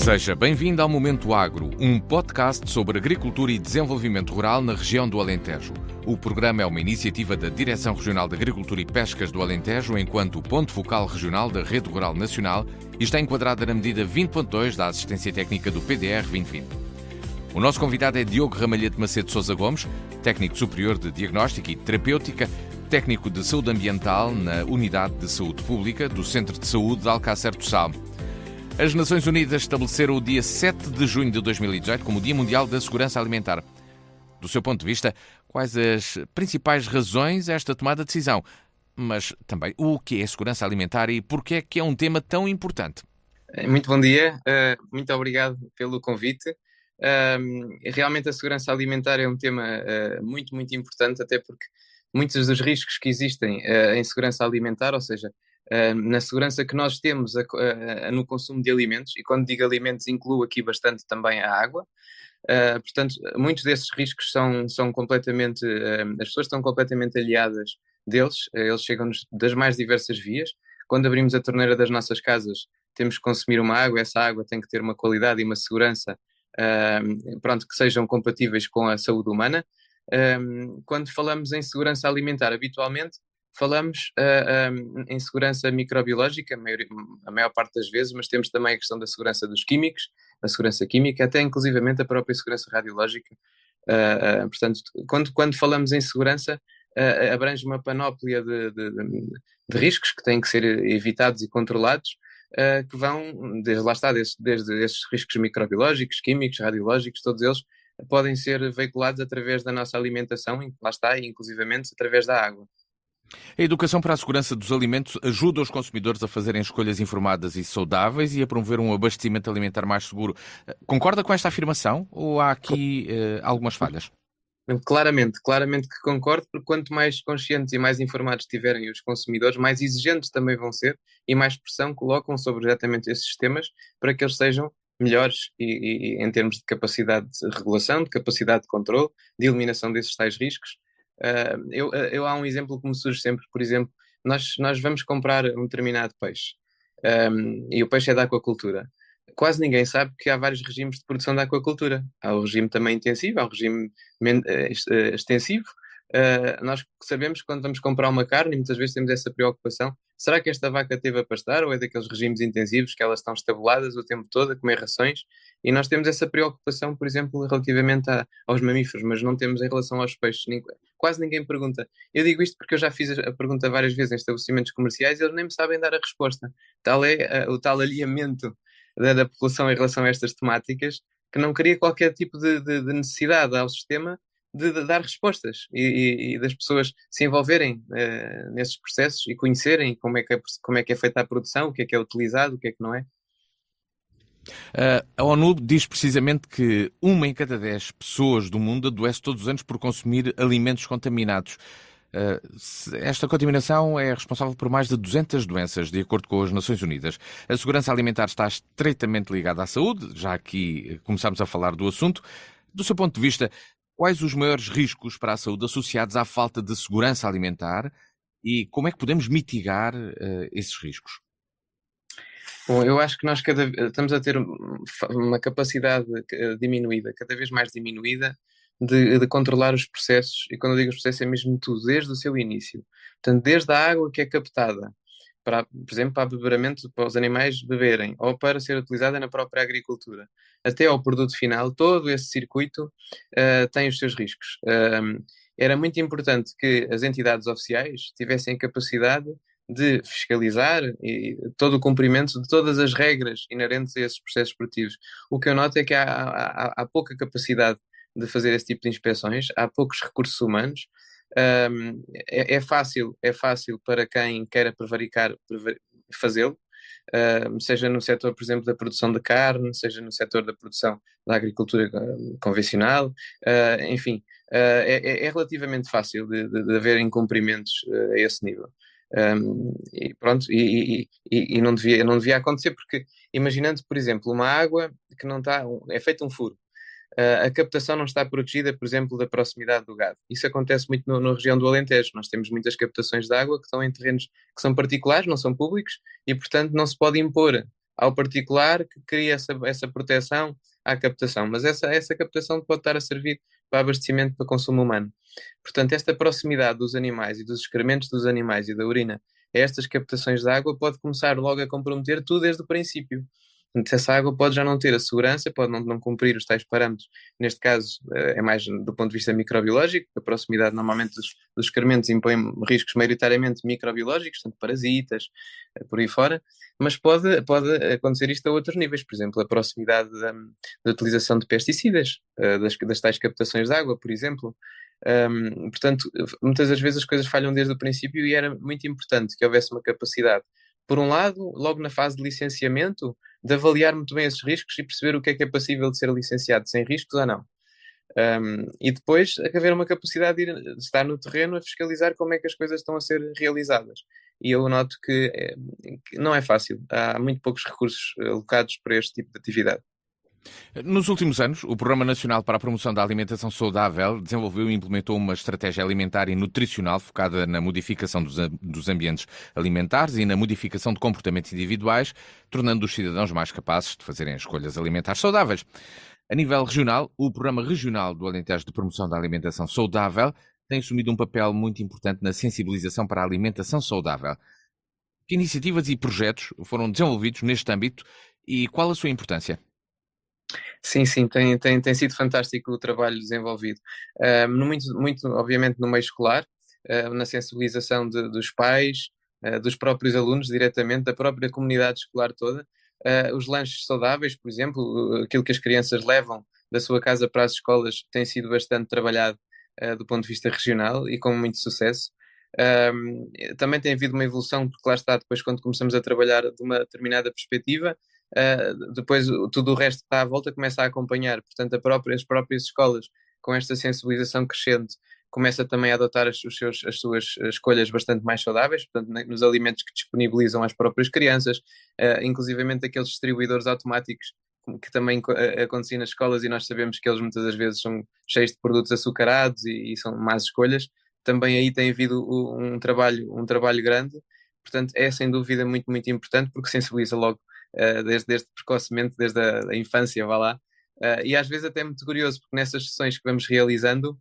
Seja bem-vindo ao Momento Agro, um podcast sobre agricultura e desenvolvimento rural na região do Alentejo. O programa é uma iniciativa da Direção Regional de Agricultura e Pescas do Alentejo, enquanto ponto focal regional da Rede Rural Nacional, e está enquadrada na medida 20.2 da Assistência Técnica do PDR 2020. O nosso convidado é Diogo Ramalhete Macedo Sousa Gomes, técnico superior de Diagnóstica e Terapêutica, técnico de Saúde Ambiental na Unidade de Saúde Pública do Centro de Saúde de Alcácer do Sal. As Nações Unidas estabeleceram o dia 7 de junho de 2018 como o Dia Mundial da Segurança Alimentar. Do seu ponto de vista, quais as principais razões a esta tomada de decisão? Mas também, o que é segurança alimentar e porquê é que é um tema tão importante? Muito bom dia, muito obrigado pelo convite. Realmente a segurança alimentar é um tema muito importante, até porque muitos dos riscos que existem em segurança alimentar, ou seja, na segurança que nós temos no consumo de alimentos, e quando digo alimentos incluo aqui bastante também a água. Portanto, muitos desses riscos são completamente, as pessoas estão completamente aliadas deles, eles chegam-nos das mais diversas vias. Quando abrimos a torneira das nossas casas, temos que consumir uma água, essa água tem que ter uma qualidade e uma segurança, que sejam compatíveis com a saúde humana. Quando falamos em segurança alimentar, habitualmente falamos em segurança microbiológica, a maior parte das vezes, mas temos também a questão da segurança dos químicos, a segurança química, até inclusivamente a própria segurança radiológica. Portanto, quando falamos em segurança, abrange uma panóplia de riscos que têm que ser evitados e controlados, que vão, desde esses riscos microbiológicos, químicos, radiológicos, todos eles podem ser veiculados através da nossa alimentação, lá está, e inclusivamente através da água. A educação para a segurança dos alimentos ajuda os consumidores a fazerem escolhas informadas e saudáveis e a promover um abastecimento alimentar mais seguro. Concorda com esta afirmação ou há aqui algumas falhas? Claramente que concordo, porque quanto mais conscientes e mais informados estiverem os consumidores, mais exigentes também vão ser e mais pressão colocam sobre exatamente esses sistemas para que eles sejam melhores e em termos de capacidade de regulação, de capacidade de controle, de eliminação desses tais riscos. Há um exemplo que me surge sempre, por exemplo, nós vamos comprar um determinado peixe, e o peixe é da aquacultura. Quase ninguém sabe que há vários regimes de produção da aquacultura. Há o regime também intensivo, há o regime extensivo. Nós sabemos que quando vamos comprar uma carne, e muitas vezes temos essa preocupação, será que esta vaca teve a pastar ou é daqueles regimes intensivos que elas estão estabuladas o tempo todo a comer rações? E nós temos essa preocupação, por exemplo, relativamente aos mamíferos, mas não temos em relação aos peixes. Quase ninguém pergunta. Eu digo isto porque eu já fiz a pergunta várias vezes em estabelecimentos comerciais e eles nem me sabem dar a resposta. Tal é o tal alinhamento da população em relação a estas temáticas, que não cria qualquer tipo de necessidade ao sistema de dar respostas e das pessoas se envolverem nesses processos e conhecerem como é que é feita a produção, o que é utilizado, o que é que não é. A ONU diz precisamente que 1 em cada 10 pessoas do mundo adoece todos os anos por consumir alimentos contaminados. Esta contaminação é responsável por mais de 200 doenças, de acordo com as Nações Unidas. A segurança alimentar está estreitamente ligada à saúde, já aqui começámos a falar do assunto. Do seu ponto de vista, quais os maiores riscos para a saúde associados à falta de segurança alimentar e como é que podemos mitigar esses riscos? Bom, eu acho que nós estamos a ter uma capacidade diminuída, cada vez mais diminuída, de controlar os processos, e quando eu digo os processos é mesmo tudo, desde o seu início. Portanto, desde a água que é captada, por exemplo, para beberamento, para os animais beberem, ou para ser utilizada na própria agricultura, até ao produto final, todo esse circuito tem os seus riscos. Era muito importante que as entidades oficiais tivessem capacidade de fiscalizar todo o cumprimento de todas as regras inerentes a esses processos produtivos. O que eu noto é que há pouca capacidade de fazer esse tipo de inspeções, há poucos recursos humanos. É fácil para quem queira prevaricar fazê-lo, seja no setor, por exemplo, da produção de carne, seja no setor da produção da agricultura convencional, enfim, é relativamente fácil de haver incumprimentos a esse nível. E pronto, e não devia acontecer, porque imaginando, por exemplo, uma água que não está, é feito um furo, a captação não está protegida, por exemplo, da proximidade do gado. Isso acontece muito na região do Alentejo. Nós temos muitas captações de água que estão em terrenos que são particulares, não são públicos, e portanto não se pode impor ao particular que cria essa proteção à captação, mas essa captação pode estar a servir para abastecimento para consumo humano. Portanto, esta proximidade dos animais e dos excrementos dos animais e da urina a estas captações de água pode começar logo a comprometer tudo desde o princípio. Portanto, essa água pode já não ter a segurança, pode não cumprir os tais parâmetros. Neste caso, é mais do ponto de vista microbiológico, a proximidade normalmente dos excrementos impõe riscos maioritariamente microbiológicos, tanto parasitas, por aí fora, mas pode acontecer isto a outros níveis, por exemplo, a proximidade da utilização de pesticidas, das tais captações de água, por exemplo. Portanto, muitas das vezes as coisas falham desde o princípio e era muito importante que houvesse uma capacidade, por um lado, logo na fase de licenciamento, de avaliar muito bem esses riscos e perceber o que é passível de ser licenciado sem riscos ou não. E depois haver uma capacidade de estar no terreno a fiscalizar como é que as coisas estão a ser realizadas. E eu noto que não é fácil. Há muito poucos recursos alocados para este tipo de atividade. Nos últimos anos, o Programa Nacional para a Promoção da Alimentação Saudável desenvolveu e implementou uma estratégia alimentar e nutricional focada na modificação dos ambientes alimentares e na modificação de comportamentos individuais, tornando os cidadãos mais capazes de fazerem escolhas alimentares saudáveis. A nível regional, o Programa Regional do Alentejo de Promoção da Alimentação Saudável tem assumido um papel muito importante na sensibilização para a alimentação saudável. Que iniciativas e projetos foram desenvolvidos neste âmbito e qual a sua importância? Sim, tem sido fantástico o trabalho desenvolvido. Muito, obviamente, no meio escolar, na sensibilização dos pais, dos próprios alunos diretamente, da própria comunidade escolar toda. Os lanches saudáveis, por exemplo, aquilo que as crianças levam da sua casa para as escolas tem sido bastante trabalhado do ponto de vista regional e com muito sucesso. Também tem havido uma evolução, porque lá está, depois quando começamos a trabalhar de uma determinada perspectiva, depois tudo o resto que está à volta começa a acompanhar, portanto as próprias escolas com esta sensibilização crescente começa também a adotar as suas escolhas bastante mais saudáveis, portanto nos alimentos que disponibilizam às próprias crianças, inclusivamente aqueles distribuidores automáticos que também acontecia nas escolas e nós sabemos que eles muitas das vezes são cheios de produtos açucarados e são más escolhas, também aí tem havido um trabalho grande, portanto é sem dúvida muito, muito importante porque sensibiliza logo desde precocemente, desde a infância, vá lá. E às vezes até é muito curioso, porque nessas sessões que vamos realizando,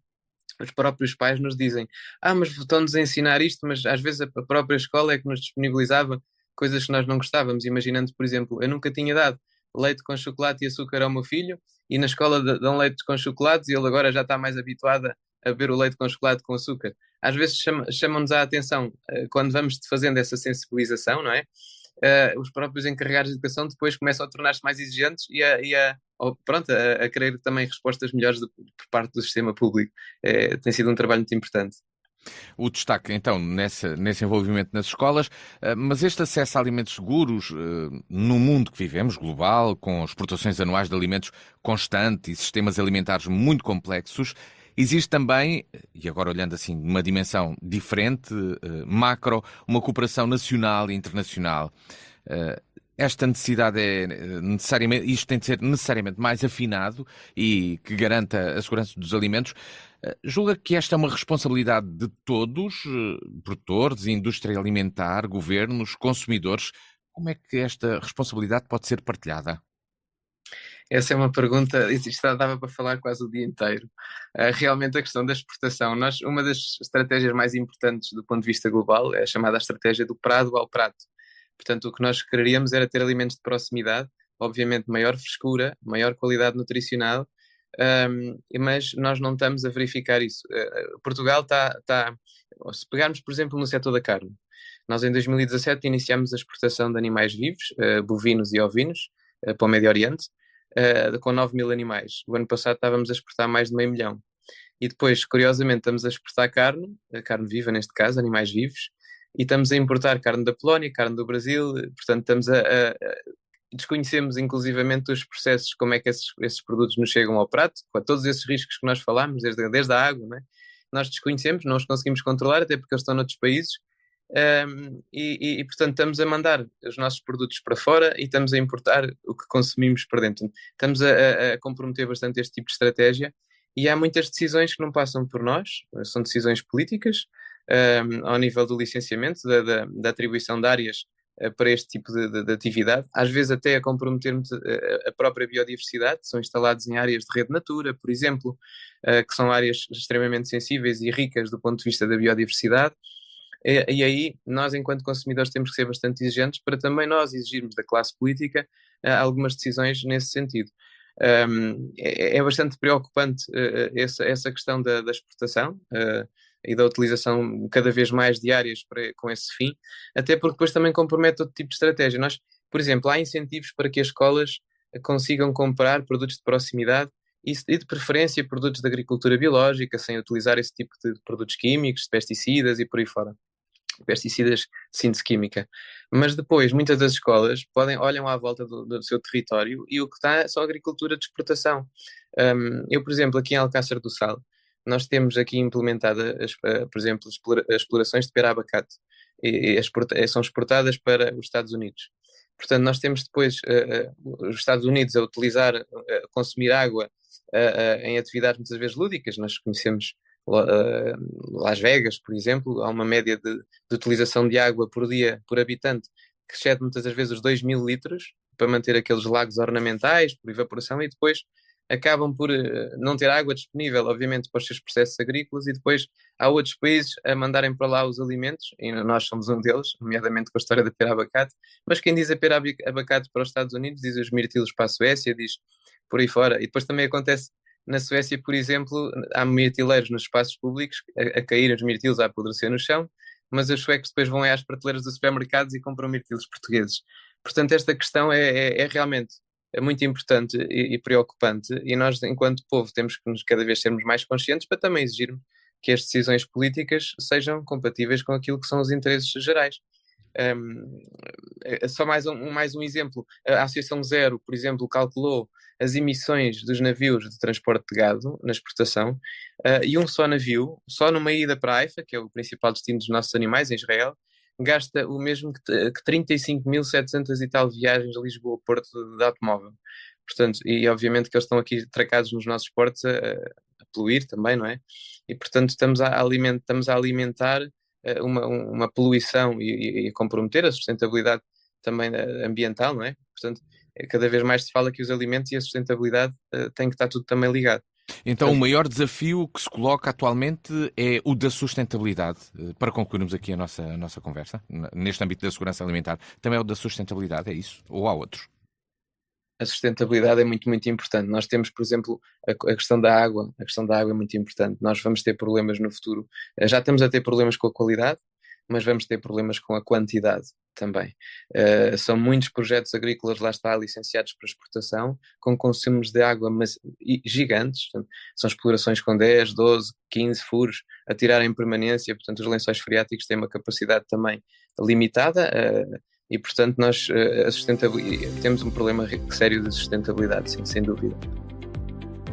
os próprios pais nos dizem: mas estão-nos a ensinar isto, mas às vezes a própria escola é que nos disponibilizava coisas que nós não gostávamos. Imaginando, por exemplo, eu nunca tinha dado leite com chocolate e açúcar ao meu filho, e na escola dão leite com chocolates e ele agora já está mais habituado a beber o leite com chocolate com açúcar. Às vezes chamam-nos a atenção quando vamos fazendo essa sensibilização, não é? Os próprios encarregados de educação depois começam a tornar-se mais exigentes a querer também respostas melhores por parte do sistema público. Tem sido um trabalho muito importante. O destaque, então, nesse envolvimento nas escolas, mas este acesso a alimentos seguros, no mundo que vivemos, global, com exportações anuais de alimentos constante e sistemas alimentares muito complexos, existe também, e agora olhando assim numa dimensão diferente, macro, uma cooperação nacional e internacional. Esta necessidade isto tem de ser necessariamente mais afinado e que garanta a segurança dos alimentos. Julga que esta é uma responsabilidade de todos, produtores, indústria alimentar, governos, consumidores? Como é que esta responsabilidade pode ser partilhada? Essa é uma pergunta, isto dava para falar quase o dia inteiro. Realmente a questão da exportação, uma das estratégias mais importantes do ponto de vista global é a chamada estratégia do prado ao prato. Portanto, o que nós queríamos era ter alimentos de proximidade, obviamente maior frescura, maior qualidade nutricional, mas nós não estamos a verificar isso. Portugal está, se pegarmos, por exemplo, no setor da carne, nós em 2017 iniciámos a exportação de animais vivos, bovinos e ovinos, para o Médio Oriente, com 9 mil animais. O ano passado estávamos a exportar mais de 500 mil. E depois, curiosamente, estamos a exportar carne viva neste caso, animais vivos, e estamos a importar carne da Polónia, carne do Brasil, portanto desconhecemos inclusivamente os processos, como é que esses produtos nos chegam ao prato, com todos esses riscos que nós falámos, desde a água, não é? Nós desconhecemos, não os conseguimos controlar, até porque eles estão noutros países, portanto estamos a mandar os nossos produtos para fora e estamos a importar o que consumimos para dentro. Estamos a comprometer bastante este tipo de estratégia e há muitas decisões que não passam por nós, são decisões políticas, ao nível do licenciamento, da atribuição de áreas para este tipo de atividade, às vezes até a comprometermos a própria biodiversidade. São instalados em áreas de rede Natura, por exemplo, que são áreas extremamente sensíveis e ricas do ponto de vista da biodiversidade. E aí, nós, enquanto consumidores, temos que ser bastante exigentes para também nós exigirmos da classe política algumas decisões nesse sentido. É bastante preocupante essa questão da exportação e da utilização cada vez mais de áreas com esse fim, até porque depois também compromete outro tipo de estratégia. Nós, por exemplo, há incentivos para que as escolas consigam comprar produtos de proximidade e de preferência produtos de agricultura biológica, sem utilizar esse tipo de produtos químicos, de pesticidas e por aí fora. Pesticidas de síntese química. Mas depois, muitas das escolas olham à volta do seu território e o que está é só agricultura de exportação. Eu, por exemplo, aqui em Alcácer do Sal, nós temos aqui implementada, por exemplo, as explorações de pera-abacate e são exportadas para os Estados Unidos. Portanto, nós temos depois os Estados Unidos a consumir água em atividades muitas vezes lúdicas. Nós conhecemos Las Vegas, por exemplo, há uma média de utilização de água por dia, por habitante, que excede muitas das vezes os 2.000 litros, para manter aqueles lagos ornamentais, por evaporação, e depois acabam por não ter água disponível, obviamente, para os seus processos agrícolas, e depois há outros países a mandarem para lá os alimentos, e nós somos um deles, nomeadamente com a história da pera-abacate, mas quem diz a pera-abacate para os Estados Unidos, diz os mirtilos para a Suécia, diz por aí fora, e depois também acontece na Suécia, por exemplo, há mirtileiros nos espaços públicos a caírem os mirtilos, a apodrecer no chão, mas os suecos depois vão às prateleiras dos supermercados e compram mirtilos portugueses. Portanto, esta questão é realmente muito importante e preocupante, e nós, enquanto povo, temos que cada vez sermos mais conscientes para também exigirmos que as decisões políticas sejam compatíveis com aquilo que são os interesses gerais. Só mais um exemplo. A Associação Zero, por exemplo, calculou as emissões dos navios de transporte de gado na exportação, e um só navio, só numa ida para a Haifa, que é o principal destino dos nossos animais, em Israel, gasta o mesmo que 35.700 e tal viagens a Lisboa-Porto de automóvel. Portanto, e obviamente que eles estão aqui tracados nos nossos portos a poluir também, não é? E portanto estamos a alimentar uma poluição e a comprometer a sustentabilidade também ambiental, não é? Portanto, cada vez mais se fala que os alimentos e a sustentabilidade têm que estar tudo também ligado. Então, o maior desafio que se coloca atualmente é o da sustentabilidade. Para concluirmos aqui a nossa conversa, neste âmbito da segurança alimentar, também é o da sustentabilidade, é isso? Ou há outros? A sustentabilidade é muito, muito importante. Nós temos, por exemplo, a questão da água. A questão da água é muito importante. Nós vamos ter problemas no futuro. Já estamos a ter problemas com a qualidade, mas vamos ter problemas com a quantidade também. São muitos projetos agrícolas, lá está, licenciados para exportação, com consumos de água gigantes. Portanto, são explorações com 10, 12, 15 furos a tirar em permanência. Portanto, os lençóis freáticos têm uma capacidade também limitada. E, portanto, nós temos um problema sério de sustentabilidade, sim, sem dúvida.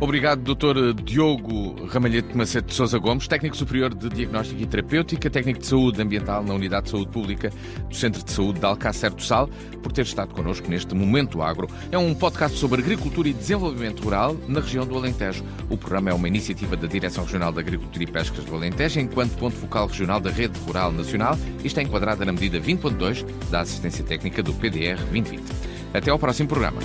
Obrigado, Dr. Diogo Ramalhete Macedo de Sousa Gomes, técnico superior de Diagnóstico e Terapêutica, técnico de Saúde Ambiental na Unidade de Saúde Pública do Centro de Saúde de Alcácer do Sal, por ter estado connosco neste Momento Agro. É um podcast sobre agricultura e desenvolvimento rural na região do Alentejo. O programa é uma iniciativa da Direção Regional de Agricultura e Pescas do Alentejo, enquanto ponto focal regional da Rede Rural Nacional, e está enquadrada na medida 20.2 da Assistência Técnica do PDR 2020. Até ao próximo programa.